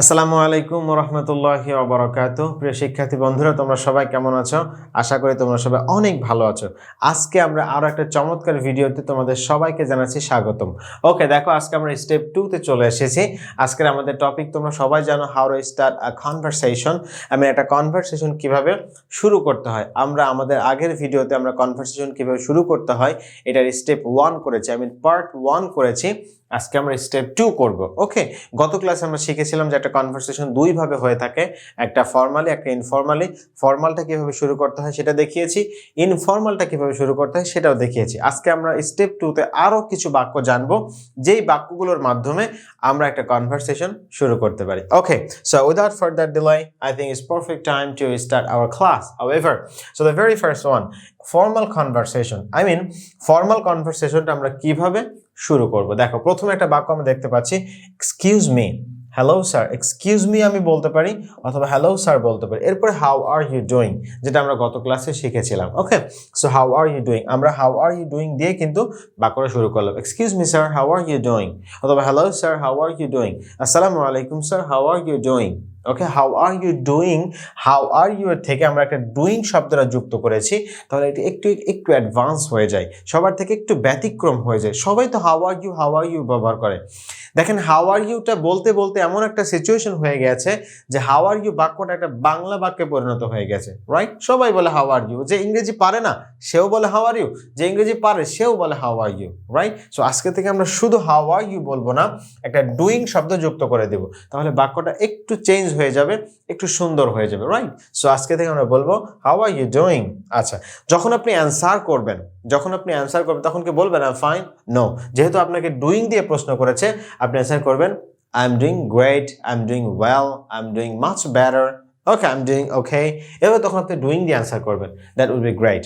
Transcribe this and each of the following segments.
আসসালামু আলাইকুম ওয়া রাহমাতুল্লাহি ওয়া বারাকাতুহু। প্রিয় শিক্ষার্থী বন্ধুরা, তোমরা সবাই কেমন আছো? আশা করি তোমরা সবাই অনেক ভালো আছো। আজকে আমরা আরো একটা চমৎকার ভিডিওতে তোমাদের সবাইকে জানাচ্ছি স্বাগতম। ওকে, দেখো আজকে আমরা স্টেপ 2 তে চলে এসেছি। আজকের আমাদের টপিক তোমরা সবাই জানো, how to start a conversation. একটা কনভারসেশন কিভাবে শুরু করতে হয়। আমরা আমাদের আগের ভিডিওতে আমরা কনভারসেশন কিভাবে শুরু করতে হয় এটার স্টেপ 1 করেছি, পার্ট 1 করেছি। আজকে আমরা স্টেপ 2 করব। ওকে, গত ক্লাসে আমরা শিখেছিলাম যে একটা কনভারসেশন দুই ভাবে হয়ে থাকে, একটা ফর্মালি, একটা ইনফর্মালি। ফর্মালটা কিভাবে শুরু করতে হয় সেটা দেখিয়েছি, ইনফর্মালটা কিভাবে শুরু করতে হয় সেটাও দেখিয়েছি। আজকে আমরা স্টেপ 2 তে আরো কিছু বাক্য জানবো, যেই বাক্যগুলোর মাধ্যমে আমরা একটা কনভারসেশন শুরু করতে পারি। Okay, so without further delay, I think it's perfect time to start our class. However, so the very first one, formal conversation. Formal কনভারসেশনটা আমরা কিভাবে শুরু করব। দেখো, প্রথমে একটা বাক্য আমরা দেখতে পাচ্ছি, excuse me, hello sir. Excuse me আমি বলতে পারি অথবা হ্যালো স্যার বলতে পারি। এরপরে হাউ আর ইউ ডুইং, যেটা আমরা গত ক্লাসে শিখেছিলাম। Okay, so how are you doing, আমরা হাউ আর ইউ ডুইং দিয়ে কিন্তু বাক্যটা শুরু করলাম। Excuse me sir, how are you doing, অথবা hello sir, how are you doing, আসসালামু আলাইকুম sir, how are you doing. Okay, how are you doing, how are you এর থেকে আমরা একটা ডুইং শব্দটা যুক্ত করেছি, তাহলে এটি একটু অ্যাডভান্স হয়ে যায়, সবার থেকে একটু ব্যতিক্রম হয়ে যায়। সবাই তো হাউ আর ইউ ব্যবহার করে। দেখেন, হাউ আর ইউটা বলতে বলতে এমন একটা সিচুয়েশন হয়ে গেছে যে হাউ আর ইউ বাক্যটা একটা বাংলা বাক্যে পরিণত হয়ে গেছে, রাইট? সবাই বলে হাউ আর ইউ, যে ইংরেজি পারে না সেও বলে হাউ আর ইউ, যে ইংরেজি পারে সেও বলে how are you, right? So আজকে থেকে আমরা শুধু হাউ আর ইউ বলবো না, একটা ডুইং শব্দ যুক্ত করে দেব, তাহলে বাক্যটা একটু চেঞ্জ হয়ে যাবে, একটু সুন্দর হয়ে যাবে, রাইট? সো আজকে থেকে আমরা বলবো হাউ আর ইউ ডুইং। আচ্ছা, যখন আপনি অ্যান্সার করবেন তখন কি বলবেন আই এম ফাইন? নো, যেহেতু আপনাকে ডুইং দিয়ে প্রশ্ন করেছে, আপনি অ্যান্সার করবেন I am doing great, I am doing well, I am doing much better, okay, I am doing okay. এবার তখন আপনি ডুইং দিয়ে অ্যান্সার করবেন, দ্যাট উইল বি গ্রেট।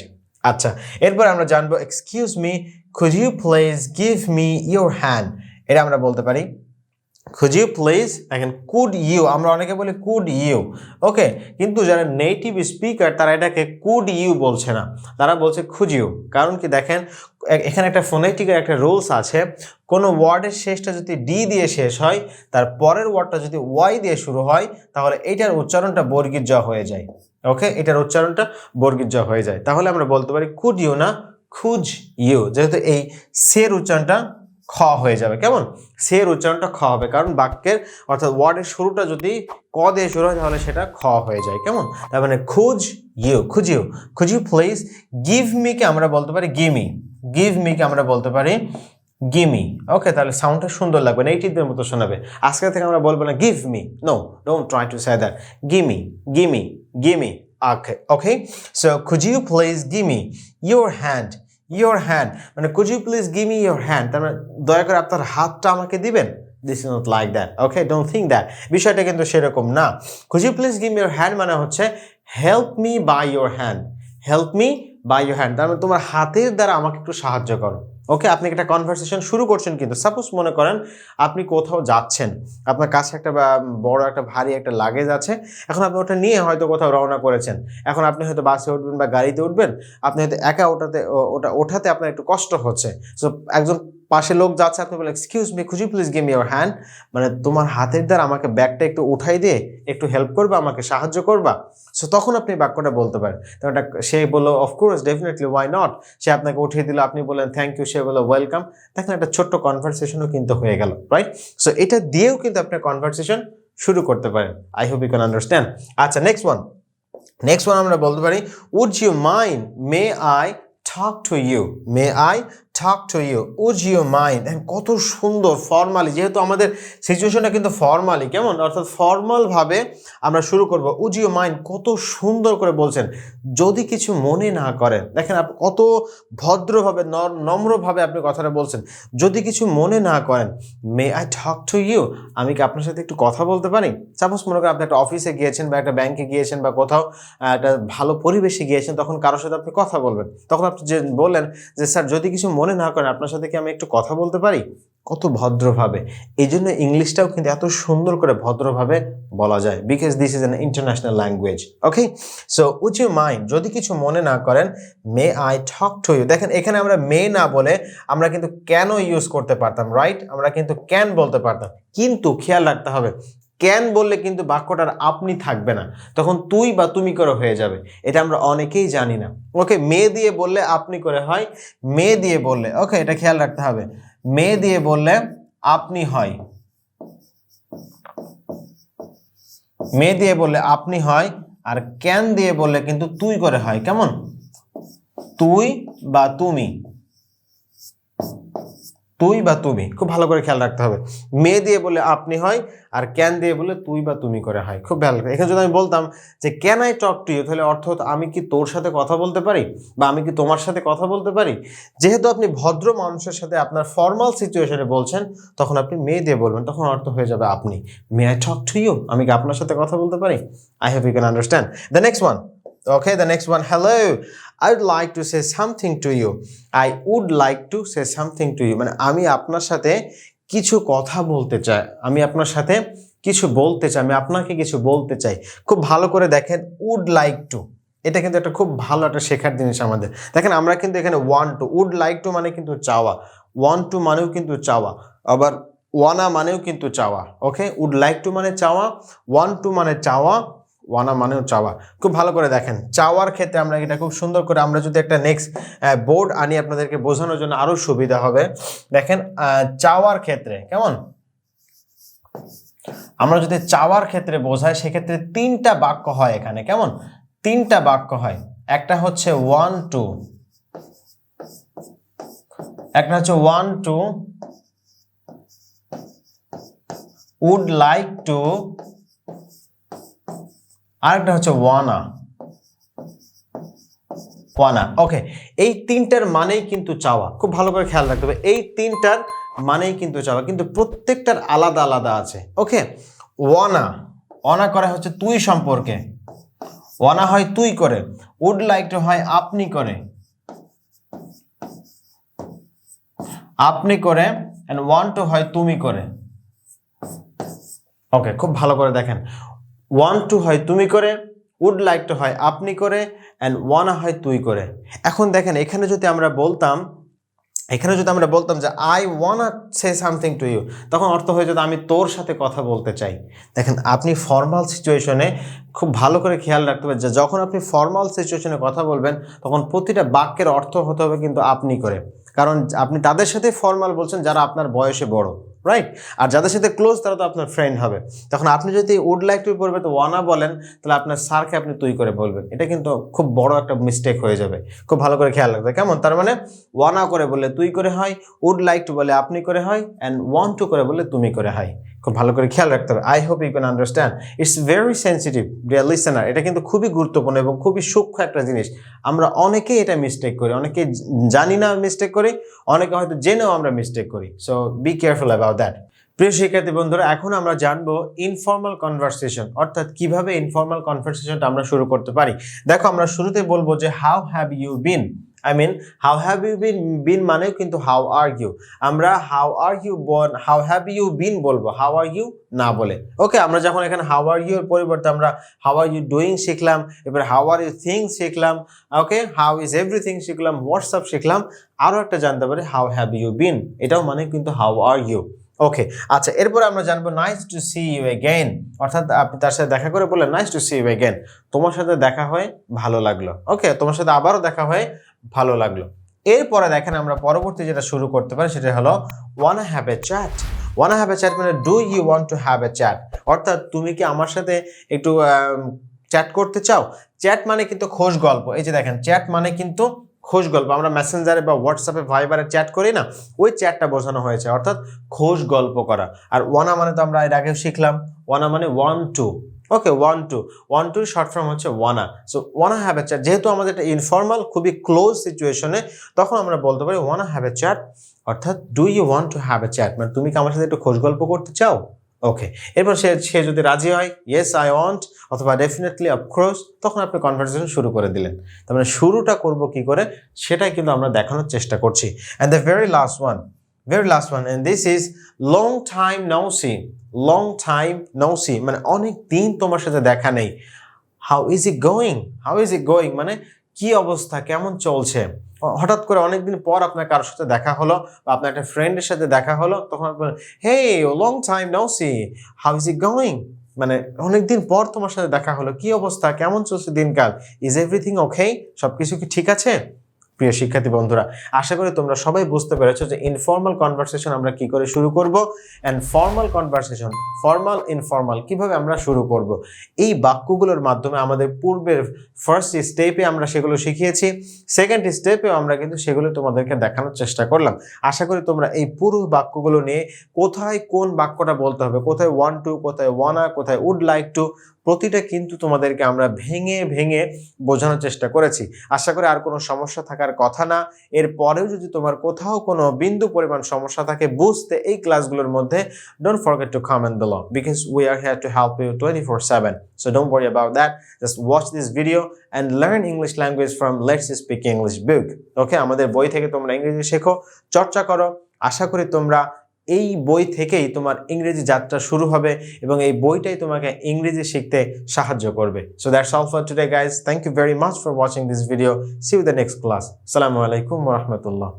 আচ্ছা, এরপর আমরা জানবো excuse me, could you please give me your hand. এটা আমরা বলতে পারি could you please, দেখেন could you, আমরা অনেকে বলি could you, ওকে, কিন্তু যারা নেটিভ স্পিকার তারা এটাকে could you বলছে না, তারা বলছে could you। কারণ কি, দেখেন এখানে একটা ফোনেটিকের একটা রুলস আছে, কোনো ওয়ার্ডের শেষটা যদি ডি দিয়ে শেষ হয়, তার পরের ওয়ার্ডটা যদি ওয়াই দিয়ে শুরু হয়, তাহলে এটার উচ্চারণটা বর্গীয় জ হয়ে যায়। ওকে, এটার উচ্চারণটা বর্গীয় জ হয়ে যায়, তাহলে আমরা বলতে পারি could you না could you, যেহেতু এই সের উচ্চারণটা খ হয়ে যাবে। কেমন? সের উচ্চারণটা খ হবে, কারণ বাক্যের অর্থাৎ ওয়ার্ডের শুরুটা যদি ক দিয়ে শুরু হয় তাহলে সেটা খ হয়ে যায়। কেমন? তার মানে could you, could you please give me কে আমরা বলতে পারি গিমি, গিভ মি কে আমরা বলতে পারি গিমি। ওকে, তাহলে সাউন্ডটা সুন্দর লাগবে, নেটিভদের মতো শোনাবে। আজকে থেকে আমরা বলবো না give me, no, don't try to say that, gimme, gimme, gimme. Okay, okay, so could you please give me your hand, your hand, মানে could you please give me your hand, তার মানে দয়া করে আপনার হাতটা আমাকে দিবেন। This is not like that, okay, don't think that, বিষয়টা কিন্তু সেরকম না। Could you please give me your hand মানে হচ্ছে help me by your hand, help me by your hand, তার মানে তোমার হাতের দ্বারা আমাকে একটু সাহায্য করো। ওকে, আপনি একটা কনভারসেশন শুরু করছেন, কিন্তু সাপোজ মনে করেন আপনি কোথাও যাচ্ছেন, আপনার কাছে একটা বড় একটা ভারী একটা লাগেজ আছে, এখন আপনি ওটা নিয়ে হয়তো কোথাও রওনা করেছেন, এখন আপনি হয়তো বাসে উঠবেন বা গাড়িতে উঠবেন, আপনি হয়তো একা ওঠাতে আপনার একটু কষ্ট হচ্ছে। সো একজন পাশে লোক যাচ্ছে, আপনি বলেন excuse me, could you please give me your hand, মানে তোমার হাতের দ্বারা আমাকে ব্যাগটা একটু উঠাই দিয়ে একটু হেল্প করবা, আমাকে সাহায্য করবা। সো তখন আপনি বাক্যটা বলতে পারেন। তো সে বললো অফকোর্স, ডেফিনেটলি, ওয়াই নট, সে আপনাকে উঠিয়ে দিল, আপনি বললেন থ্যাংক ইউ, সে বললো ওয়েলকাম। দেখেন, একটা ছোট্ট কনভারসেশনও কিন্তু হয়ে গেল, রাইট? সো এটা দিয়েও কিন্তু আপনি কনভারসেশন শুরু করতে পারেন। I hope you can understand. আচ্ছা, নেক্সট ওয়ান আমরা বলতে পারি would you mind, may I talk to you, may I talk to you, would you mind। কত সুন্দর ফর্মালি, যেহেতু আমাদের সিচুয়েশনটা কিন্তু ফর্মালি, কেমন, অর্থাৎ ফর্মাল ভাবে আমরা শুরু করব। would you mind, কত সুন্দর করে বলছেন, যদি কিছু মনে না করেন। দেখেন আপনি কত ভদ্রভাবে, নম্রভাবে আপনি কথাটা বলছেন, যদি কিছু মনে না করেন। May I talk to you, আমি কি আপনার সাথে একটু কথা বলতে পারি? সাপোজ মনে করেন আপনি একটা অফিসে গিয়েছেন বা একটা ব্যাংকে গিয়েছেন বা কোথাও একটা ভালো পরিবেশে গিয়েছেন, তখন কারোর সাথে আপনি কথা বলবেন, তখন আপনি যে বলেন যে স্যার যদি কিছু মনে না করেন আপনার সাথে কি আমি একটু কথা বলতে পারি? কত ভদ্রভাবে। এই জন্য ইংলিশটাও কিন্তু এত সুন্দর করে ভদ্রভাবে বলা যায়, because this is an international language. Okay, so would you mind, যদি কিছু মনে না করেন, may I talk to you. দেখেন এখানে আমরা মে না বলে আমরা কিন্তু ক্যানও ইউজ করতে পারতাম, রাইট? আমরা কিন্তু ক্যান বলতে পারতাম, কিন্তু খেয়াল রাখতে হবে ক্যান বললে কিন্তু বাক্যটার আপনি থাকবে না, তখন তুই বা তুমি করে হয়ে যাবে। এটা আমরা অনেকেই জানি না। ওকে, মেয়ে দিয়ে বললে আপনি করে হয়, মেয়ে দিয়ে বললে, ওকে এটা খেয়াল রাখতে হবে, মেয়ে দিয়ে বললে আপনি হয়, মেয়ে দিয়ে বললে আপনি হয়, আর ক্যান দিয়ে বললে কিন্তু তুই করে হয়। কেমন? তুই বা তুমি, তুই বা তুমি, খুব ভালো করে খেয়াল রাখতে হবে। মেয়ে দিয়ে বলে আপনি হয়, আর ক্যান দিয়ে বলে তুই বা তুমি করে হয়। খুব ভালো করে। এখানে যদি আমি বলতাম যে can I talk to you, তাহলে অর্থ হতো আমি কি তোর সাথে কথা বলতে পারি, বা আমি কি তোমার সাথে কথা বলতে পারি। যেহেতু আপনি ভদ্র মানুষের সাথে আপনার ফর্মাল সিচুয়েশনে বলছেন, তখন আপনি মেয়ে দিয়ে বলবেন, তখন অর্থ হয়ে যাবে আপনি। May I talk to you, আমি কি আপনার সাথে কথা বলতে পারি? I hope you can understand. The next one, okay, the next one, hello, I would like to say something to you. I would like to say something to you মানে আমি আপনার সাথে কিছু কথা বলতে চাই, আমি আপনার সাথে কিছু বলতে চাই, আমি আপনাকে কিছু বলতে চাই। খুব ভালো করে দেখেন, would like to, এটা কিন্তু একটা খুব ভালো একটা শেখার জিনিস আমাদের। দেখেন আমরা কিন্তু এখানে want to, would like to মানে কিন্তু চাওয়া, want to মানেও কিন্তু চাওয়া, আবার wanna মানেও কিন্তু চাওয়া। ওকে, would like to মানে চাওয়া, want to মানে চাওয়া, ওয়ানা মানেও চাওয়া। খুব ভালো করে দেখেন, চাওয়ার ক্ষেত্রে আমরা এটা খুব সুন্দর করে, আমরা যদি একটা নেক্সট বোর্ড আনি আপনাদেরকে বোঝানোর জন্য আরো সুবিধা হবে। দেখেন চাওয়ার ক্ষেত্রে কেমন, আমরা যদি চাওয়ার ক্ষেত্রে বোঝাই, সেক্ষেত্রে তিনটা বাক্য হয় এখানে। কেমন? তিনটা বাক্য হয়। একটা হচ্ছে ওয়ান টু, একটা হচ্ছে want to, would like to, আরেকটা হচ্ছে ওয়ানা, ওয়ানা। ওকে, এই তিনটার মানেই কিন্তু চাওয়া। খুব ভালো করে খেয়াল রাখতে হবে, এই তিনটার মানেই কিন্তু চাওয়া, কিন্তু প্রত্যেকটার আলাদা আলাদা আছে। ওকে, ওয়ানা, ওয়ানা করা হচ্ছে তুই সম্পর্কে, ওয়ানা হয় তুই করে, উড লাইক টু হয় আপনি করে, আপনি করে, এন্ড ওয়ান্ট টু হয় তুমি করে। ওকে, খুব ভালো করে দেখেন, ওয়ান্ট টু হয় তুমি করে, উড লাইক টু হয় আপনি করে, অ্যান্ড ওয়ানা হয় তুই করে। এখন দেখেন এখানে যদি আমরা বলতাম, যে I wanna say something to you, তখন অর্থ হয়ে যেত আমি তোর সাথে কথা বলতে চাই। দেখেন আপনি ফর্মাল সিচুয়েশনে খুব ভালো করে খেয়াল রাখতে হবে যে যখন আপনি ফর্মাল সিচুয়েশনে কথা বলবেন, তখন প্রতিটা বাক্যের অর্থ হতে হবে কিন্তু আপনি করে, কারণ আপনি তাদের সাথে ফর্মাল বলছেন যারা আপনার বয়সে বড়, রাইট? আর যাদের সাথে ক্লোজ তারা তো আপনার ফ্রেন্ড হবে। তখন আপনি যদি উড লাইক টু পড়বে তো ওয়ানা বলেন, তাহলে আপনার স্যারকে আপনি তুই করে বলবেন, এটা কিন্তু খুব বড় একটা মিস্টেক হয়ে যাবে। খুব ভালো করে খেয়াল রাখবে। কেমন? তার মানে ওয়ানা করে বললে তুই করে হয়, উড লাইক টু বলে আপনি করে হয়, অ্যান্ড ওয়ান্ট টু করে বললে তুমি করে হয়। খুব ভালো করে খেয়াল রাখতে হবে। I hope you can understand. It's very sensitive dear listener, এটা কিন্তু খুবই গুরুত্বপূর্ণ এবং খুবই সূক্ষ্ম একটা জিনিস। আমরা অনেকেই এটা মিস্টেক করি, অনেকে জানি না মিস্টেক করি, অনেকে হয়তো জেনেও আমরা মিস্টেক করি। So be careful about that. প্রিয় শিক্ষার্থী বন্ধুরা, এখন আমরা জানবো ইনফর্মাল কনভারসেশন, অর্থাৎ কিভাবে ইনফর্মাল কনভারসেশনটা আমরা শুরু করতে পারি। দেখো আমরা শুরুতে বলবো যে how have you been, I mean how have you been মানেও কিন্তু হাউ আর ইউ, আমরা হাউ হ্যাভ ইউ বিন বলবো, হাউ আর ইউ না বলে। ওকে, আমরা যখন এখানে হাউ আর ইউ এর পরিবর্তে আমরা হাউ আর ইউ ডুইং শিখলাম, এবার হাউ আর ইউ থিংস শিখলাম, ওকে, হাউ ইজ এভরিথিং শিখলাম, হোয়াটসঅ্যাপ শিখলাম, আরো একটা জানতে পারি হাউ হ্যাভ ইউ বিন, এটাও মানে কিন্তু হাউ আর ইউ। ওকে, আচ্ছা, এরপরে আমরা জানবো nice to see you again, অর্থাৎ আপনি তার সাথে দেখা করে বললেন nice to see you again, তোমার সাথে দেখা হয়ে ভালো লাগলো। ওকে, তোমার সাথে আবারও দেখা হয়ে ভালো লাগলো। এরপরে দেখেন আমরা পরবর্তী যেটা শুরু করতে পারি সেটা হলো wanna have a chat. Wanna have a chat মানে do you want to have a chat, অর্থাৎ তুমি কি আমার সাথে একটু চ্যাট করতে চাও। চ্যাট মানে কিন্তু খোশ গল্প। এই যে দেখেন, চ্যাট মানে কিন্তু খোশ গল্প। আমরা মেসেঞ্জারে বা হোয়াটসঅ্যাপে ভাইবারে চ্যাট করি না, ওই চ্যাটটা বোঝানো হয়েছে, অর্থাৎ খোশ গল্প করা। আর ওয়ানা মানে তো আমরা এর আগেও শিখলাম, ওয়ানা মানে ওয়ান টু। ওকে, ওয়ান টু শর্ট ফর্ম হচ্ছে ওয়ানা। সো ওয়ানা হ্যাভ এ চ্যাট, যেহেতু আমাদের এটা ইনফর্মাল খুবই ক্লোজ সিচুয়েশনে, তখন আমরা বলতে পারি ওয়ানা হ্যাভ এ চ্যাট, অর্থাৎ do you want to have a chat মানে তুমি কি আমার সাথে একটু খোশ গল্প করতে চাও। ওকে, এরপর সে যদি রাজি হয় ইয়েস আই ওয়ান্ট অথবা ডেফিনেটলি অফকোর্স, তখন আপনি কনভারসেশন শুরু করে দিলেন। তার মানে শুরুটা করব কি করে সেটাই কিন্তু আমরা দেখানোর চেষ্টা করছি। And the very last one and this is long time no see, মানে অনেক দিন তোমার সাথে দেখা নেই। হাউ ইজ ইট গোয়িং মানে কি অবস্থা, কেমন চলছে। হঠাৎ করে অনেকদিন পর আপনার কারোর সাথে দেখা হলো বা আপনার একটা ফ্রেন্ডের সাথে দেখা হলো, তখন আপনি বলেন, hey long time no see, how is it going? মানে অনেকদিন পর তোমার সাথে দেখা হলো, কি অবস্থা, কেমন চলছে দিনকাল, ইজ এভরিথিং ওকে, সবকিছু কি ঠিক আছে? প্রিয় শিক্ষার্থী বন্ধুরা, আশা করি তোমরা সবাই বুঝতে পেরেছো যে ইনফর্মাল কনভারসেশন আমরা কি করে শুরু করব and formal conversation, formal informal কিভাবে আমরা শুরু করব। এই বাক্যগুলোর মাধ্যমে আমাদের পূর্বের ফার্স্ট স্টেপে আমরা সেগুলো শিখিয়েছি, সেকেন্ড স্টেপেও আমরা কিন্তু সেগুলো তোমাদেরকে দেখানোর চেষ্টা করলাম। আশা করি তোমরা এই পুরো বাক্যগুলো নিয়ে কোথায় কোন বাক্যটা বলতে হবে, কোথায় ওয়ান্ট টু, কোথায় ওয়ানা, কোথায় উড লাইক টু, প্রতিটা কিন্তু তোমাদেরকে আমরা ভেঙে ভেঙে বোঝানোর চেষ্টা করেছি। আশা করি আর কোনো সমস্যা থাকার কথা না। এরপরেও যদি তোমার কোথাও কোনো বিন্দু পরিমাণ সমস্যা থাকে বুঝতে এই ক্লাসগুলোর মধ্যে, don't forget to comment below because we are here to help you 24/7. So don't worry about that. Just watch this video and learn English language from Let's Speak English book. Okay, আমাদের বই থেকে তোমরা ইংরেজি শেখো, চর্চা করো। আশা করি তোমরা এই বই থেকেই তোমার ইংরেজি যাত্রা শুরু হবে এবং এই বইটাই তোমাকে ইংরেজি শিখতে সাহায্য করবে। So that's all for today guys. Thank you very much for watching this video. See you in the next class. Assalamu Alaikum wa rahmatullah.